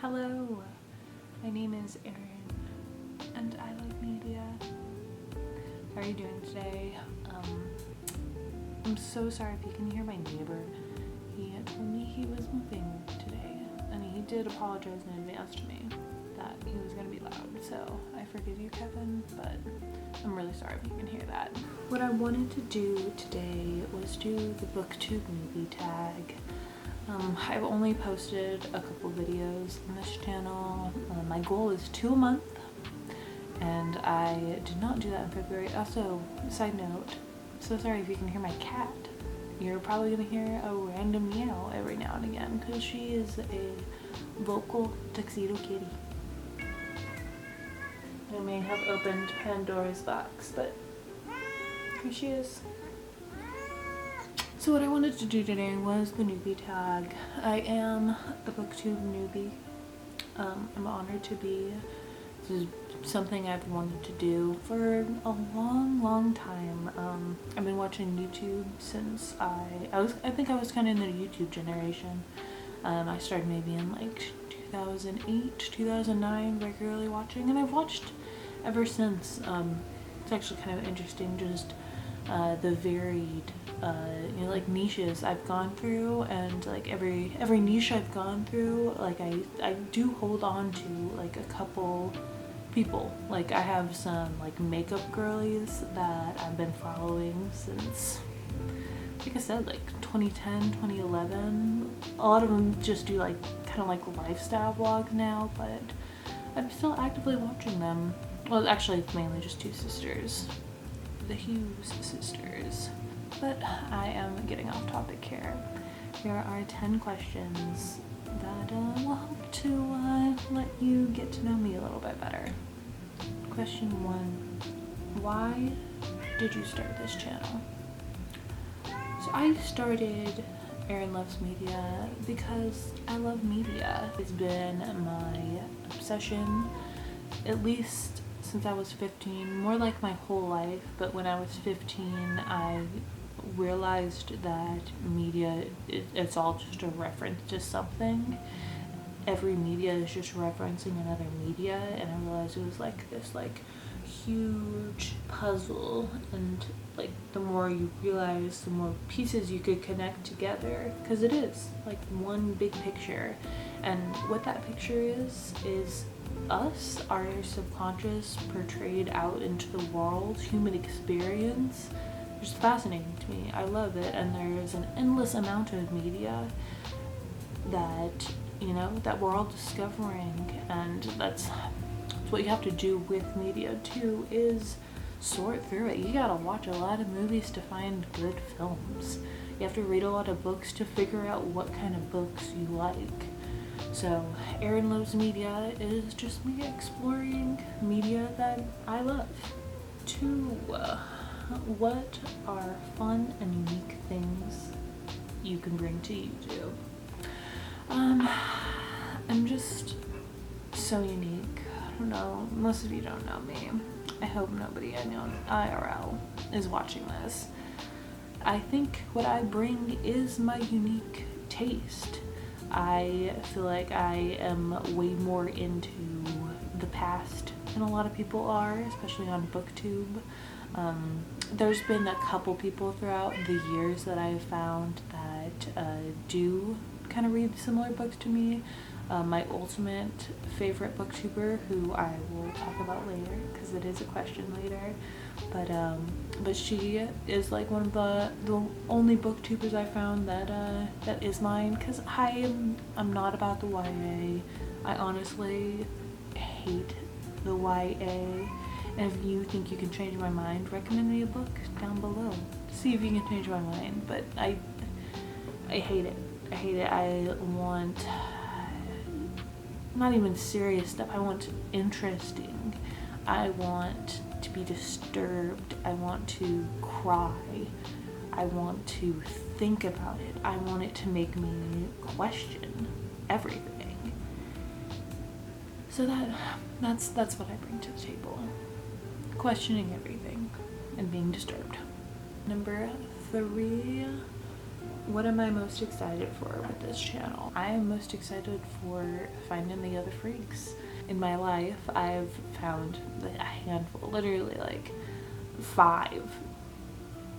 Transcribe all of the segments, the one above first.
Hello, my name is Erin, and I like media. How are you doing today? I'm so sorry if you can hear my neighbor. He told me he was moving today, and he did apologize in advance to me that he was going to be loud, so I forgive you, Kevin, but I'm really sorry if you can hear that. What I wanted to do today was do the Booktube Newbie tag. I've only posted a couple videos on this channel. My goal is 2 a month, and I did not do that in February. Also, side note, so sorry if you can hear my cat. You're probably gonna hear a random meow every now and again because she is a vocal tuxedo kitty. I may have opened Pandora's box, but here she is. So what I wanted to do today was the newbie tag. I am a Booktube newbie. I'm honored to be. This is something I've wanted to do for a long time. I've been watching YouTube since I think I was kind of in the YouTube generation. I started maybe in like 2008, 2009, regularly watching, and I've watched ever since. It's actually kind of interesting, just the varied like niches I've gone through, and like every niche I've gone through, like I do hold on to like a couple people. Like I have some like makeup girlies that I've been following since, like I said, like 2010, 2011. A lot of them just do like kind of like lifestyle vlogs now, but I'm still actively watching them. Well, actually it's mainly just two sisters, the Hughes sisters. But I am getting off topic here. Here are 10 questions that will help to let you get to know me a little bit better. Question 1. Why did you start this channel? So I started Erin Loves Media because I love media. It's been my obsession, at least since I was 15, more like my whole life. But when I was 15, I realized that media, it's all just a reference to something. Every media is just referencing another media, and I realized it was like this like huge puzzle, and like the more you realize, the more pieces you could connect together, because it is like one big picture. And what that picture is us, our subconscious portrayed out into the world, human experience. It's fascinating to me. I love it, and there is an endless amount of media that, you know, that we're all discovering, and that's what you have to do with media too, is sort through it. You gotta watch a lot of movies to find good films. You have to read a lot of books to figure out what kind of books you like. So Erin Loves Media is just me exploring media that I love. 2. What are fun and unique things you can bring to YouTube? I'm just so unique. I don't know, most of you don't know me. I hope nobody I know IRL is watching this. I think what I bring is my unique taste. I feel like I am way more into the past than a lot of people are, especially on Booktube. There's been a couple people throughout the years that I've found that do kind of read similar books to me. My ultimate favorite booktuber, who I will talk about later because it is a question later, but she is like one of the only booktubers I found that is mine, because I'm not about the YA. I honestly hate the YA. And if you think you can change my mind, recommend me a book down below. See if you can change my mind. But I hate it. I hate it. I want not even serious stuff. I want interesting. I want to be disturbed. I want to cry. I want to think about it. I want it to make me question everything. So that's what I bring to the table. Questioning everything and being disturbed. Number 3, what am I most excited for with this channel? I am most excited for finding the other freaks. In my life, I've found a handful, literally like 5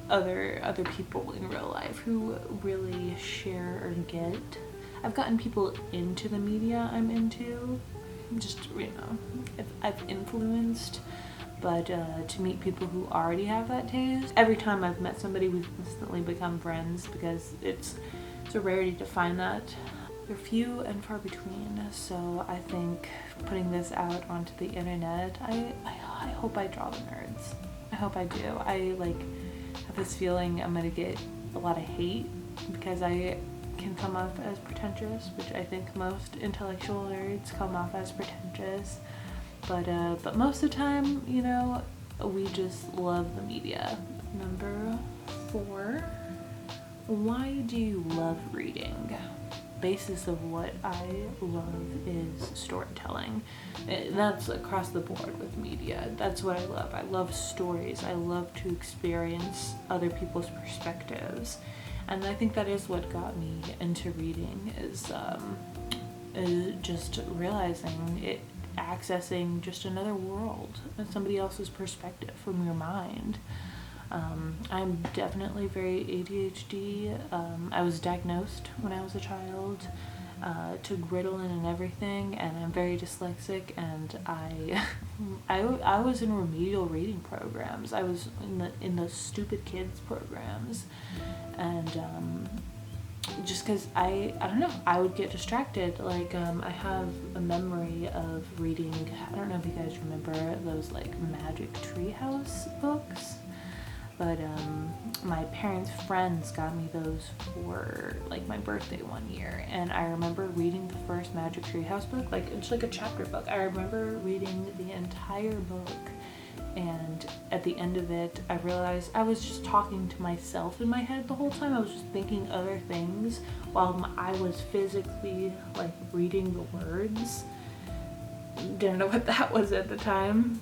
other people in real life who really share or get. I've gotten people into the media I'm into, just, you know, I've influenced, but to meet people who already have that taste. Every time I've met somebody, we've instantly become friends because it's a rarity to find that. They're few and far between, so I think putting this out onto the internet, I hope I draw the nerds. I hope I do. I like have this feeling I'm gonna get a lot of hate because I can come off as pretentious, which I think most intellectual nerds come off as pretentious. But most of the time, you know, we just love the media. Number 4, why do you love reading? Basis of what I love is storytelling. That's across the board with media. That's what I love. I love stories. I love to experience other people's perspectives. And I think that is what got me into reading, is just realizing it, accessing just another world and somebody else's perspective from your mind. I'm definitely very ADHD. I was diagnosed when I was a child, took Ritalin and everything, and I'm very dyslexic, and I was in remedial reading programs. I was in the stupid kids programs, and just because I don't know, I would get distracted. Like I have a memory of reading, I don't know if you guys remember those like Magic Treehouse books, but my parents' friends got me those for like my birthday one year, and I remember reading the first Magic Treehouse book, like it's like a chapter book. I remember reading the entire book, and at the end of it I realized I was just talking to myself in my head the whole time. I was just thinking other things while I was physically like reading the words. Didn't know what that was at the time.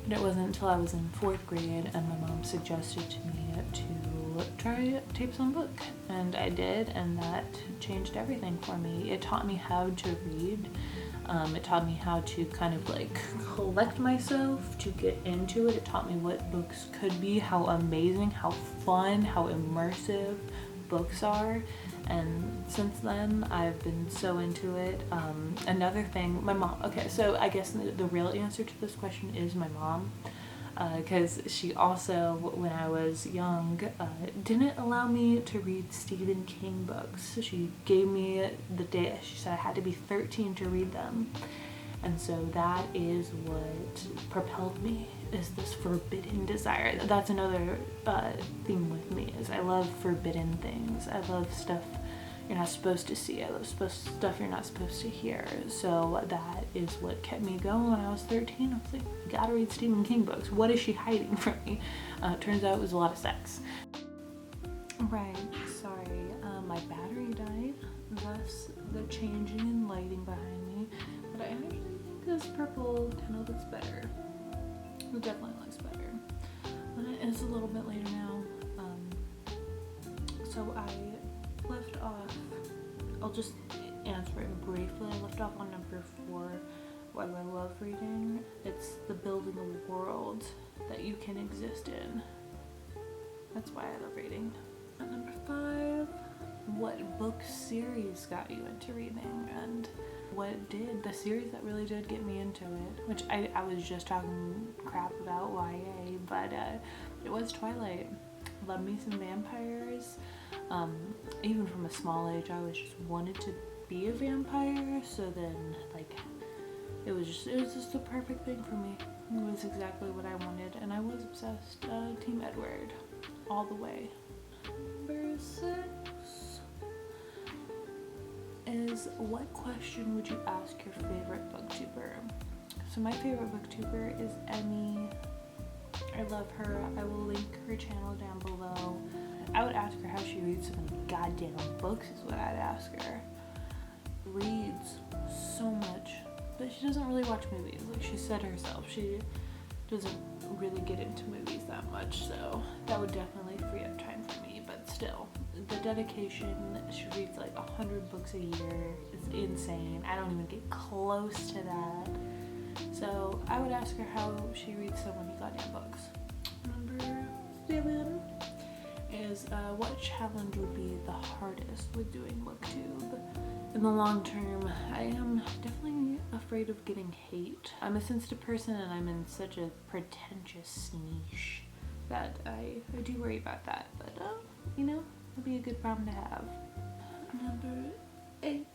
And it wasn't until I was in 4th grade and my mom suggested to me to try tapes on book, and I did, and that changed everything for me. It taught me how to read. It taught me how to kind of like collect myself to get into it. It taught me what books could be, how amazing, how fun, how immersive books are. And since then I've been so into it. Another thing, my mom, okay, so I guess the real answer to this question is my mom, because she also, when I was young, didn't allow me to read Stephen King books. She gave me the day, she said I had to be 13 to read them. And so that is what propelled me, is this forbidden desire. That's another theme with me, is I love forbidden things. I love stuff you're not supposed to see. I love stuff you're not supposed to hear. So that is what kept me going when I was 13. I was like, I gotta read Stephen King books. What is she hiding from me? Turns out it was a lot of sex. Right, sorry. My battery died, thus the changing and lighting behind me. But I actually think this purple kind of looks better. It definitely looks better. It's a little bit later now. So I left off, I'll just answer it briefly. I left off on number 4, why do I love reading? It's the building a world that you can exist in. That's why I love reading. At number 5, what book series got you into reading, and what did the series that really did get me into it, which I was just talking crap about YA, but it was Twilight. Love me some vampires. Even from a small age, I always just wanted to be a vampire, so then like it was just the perfect thing for me. It was exactly what I wanted, and I was obsessed. Team Edward all the way. Number 6 is, what question would you ask your favorite booktuber? So my favorite booktuber is Emmy. I love her. I will link her channel down below. I would ask her how she reads so many goddamn books is what I'd ask her. Reads so much, but she doesn't really watch movies. Like she said herself, she doesn't really get into movies that much, so that would definitely free up time for me, but still, the dedication. She reads like 100 books a year. It's insane. I don't even get close to that. So I would ask her how she reads so many goddamn books. Number 7 is what challenge would be the hardest with doing Booktube? In the long term, I am definitely afraid of getting hate. I'm a sensitive person and I'm in such a pretentious niche that I do worry about that, but you know, it'll be a good problem to have. Number 8.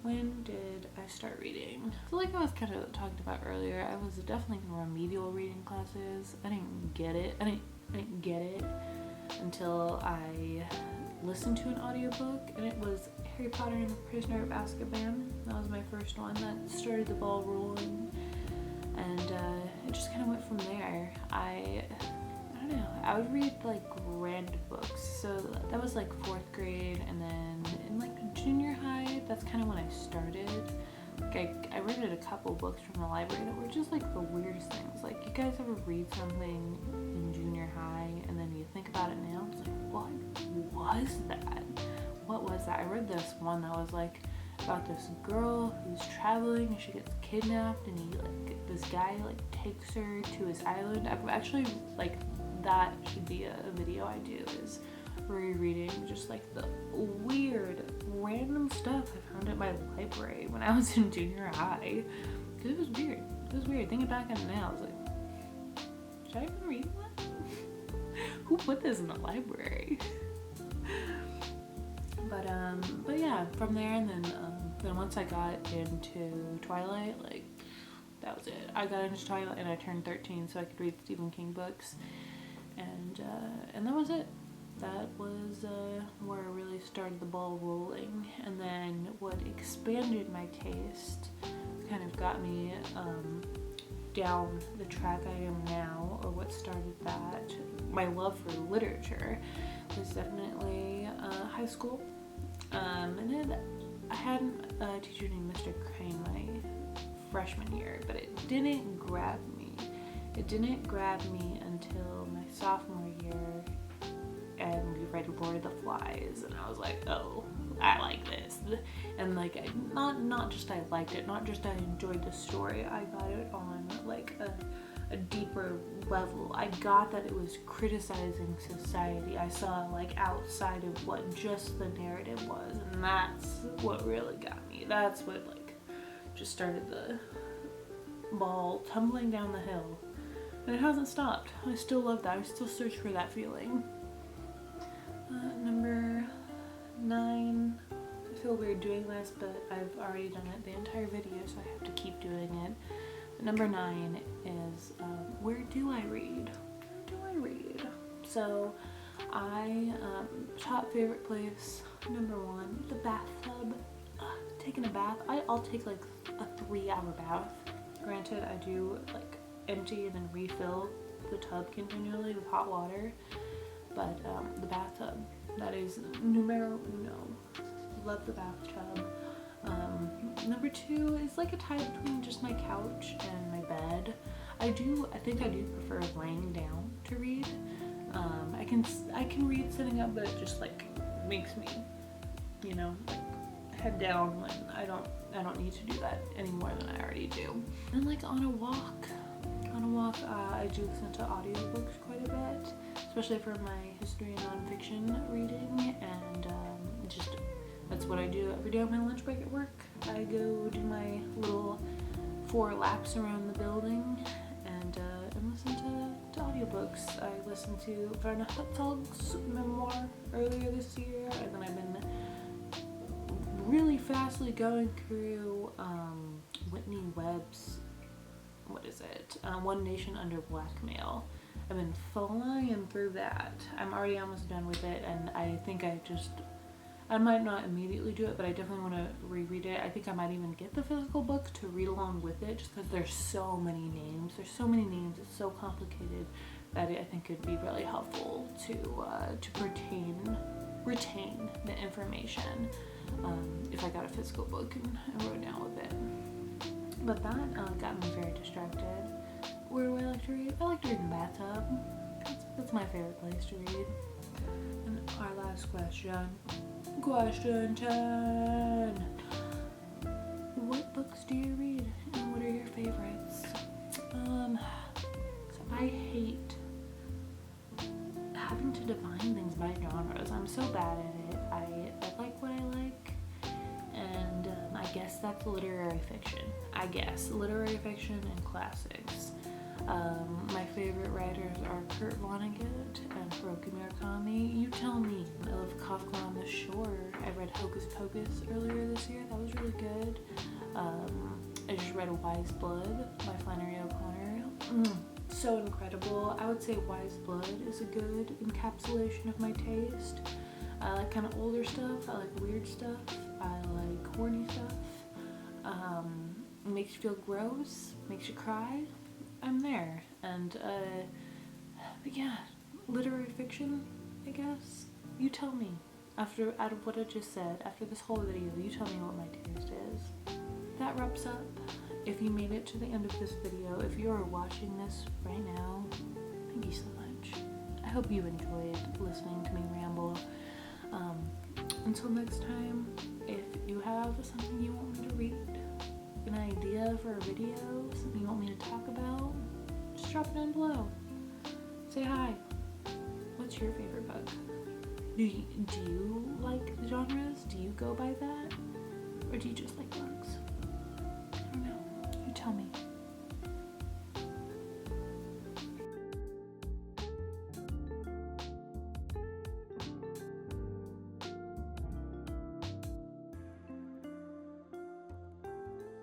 When did I start reading? So like I was kind of talking about earlier, I was definitely in remedial reading classes. I didn't get it. I didn't get it until I listened to an audiobook, and it was Harry Potter and the Prisoner of Azkaban. That was my first one that started the ball rolling, and it just kind of went from there. I don't know, I would read like random books, so that was like 4th grade, and then in like junior high, that's kind of when I started. Like I rented a couple books from the library that were just like the weirdest things. Like, you guys ever read something in junior high and then you think about it now, it's like, what was that? What was that? I read this one that was like about this girl who's traveling and she gets kidnapped, and this guy like takes her to his island. I've actually, like, that should be a video I do, is rereading just like the weird random stuff I found at my library when I was in junior high, because it was weird. Thinking back on it now, I was like, should I even read that? Who put this in the library? But yeah, from there, and then once I got into Twilight, like, that was it. I got into Twilight and I turned 13 so I could read Stephen King books, and that was it. That was where I really started the ball rolling. And then what expanded my taste, kind of got me down the track I am now, or what started that, my love for literature, was definitely high school. And then I had a teacher named Mr. Crane my freshman year, but it didn't grab me. It didn't grab me until my sophomore year, and we read Lord of the Flies, and I was like, oh, I like this. And like, not just I liked it, not just I enjoyed the story, I got it on like a deeper level. I got that it was criticizing society. I saw like outside of what just the narrative was, and that's what really got me. That's what like just started the ball tumbling down the hill, and it hasn't stopped. I still love that. I still search for that feeling. Number 9. I feel weird doing this, but I've already done it the entire video, so I have to keep doing it. Number 9 is where do I read? So top favorite place, number 1, the bathtub. Taking a bath. I'll take like a 3-hour bath. Granted, I do like empty and then refill the tub continually with hot water. But the bathtub, that is numero uno. Love the bathtub. Number 2 is like a tie between just my couch and my bed. I think I do prefer laying down to read. I can read sitting up, but it just like makes me, you know, like head down when I don't need to do that any more than I already do. And like on a walk, I do listen to audiobooks quite a bit, especially for my history and nonfiction reading, and just that's what I do every day on my lunch break at work. I go do my little 4 laps around the building and listen to audiobooks. I listened to Werner Herzog's memoir earlier this year, and then I've been really fastly going through Whitney Webb's, what is it? One Nation Under Blackmail. I've been flying through that. I'm already almost done with it, and I think I might not immediately do it, but I definitely want to reread it. I think I might even get the physical book to read along with it, just because there's so many names. It's so complicated that I think it'd be really helpful to retain the information if I got a physical book and wrote down with it. But that got me very distracted. Where do I like to read? I like to read in the bathtub. That's my favorite place to read. And our bonus question. Question 10. What books do you read and what are your favorites? So I hate having to define things by genres. I'm so bad at it. I like what I like, and I guess that's literary fiction. Literary fiction and classics. My favorite writers are Kurt Vonnegut and Haruki Murakami. You tell me. I love Kafka on the Shore. I read Hocus Pocus earlier this year. That was really good. I just read Wise Blood by Flannery O'Connor. So incredible. I would say Wise Blood is a good encapsulation of my taste. I like kind of older stuff. I like weird stuff. I like horny stuff. Makes you feel gross. Makes you cry. I'm there. And but yeah, literary fiction, I guess. You tell me. Out of what I just said, after this whole video, you tell me what my taste is. That wraps up. If you made it to the end of this video, if you are watching this right now, thank you so much. I hope you enjoyed listening to me ramble. Until next time, if you have something you want me to read, an idea for a video, something you want me to talk about, just drop it down below. Say hi. What's your favorite book? Do you like genres? Do you go by that? Or do you just like books?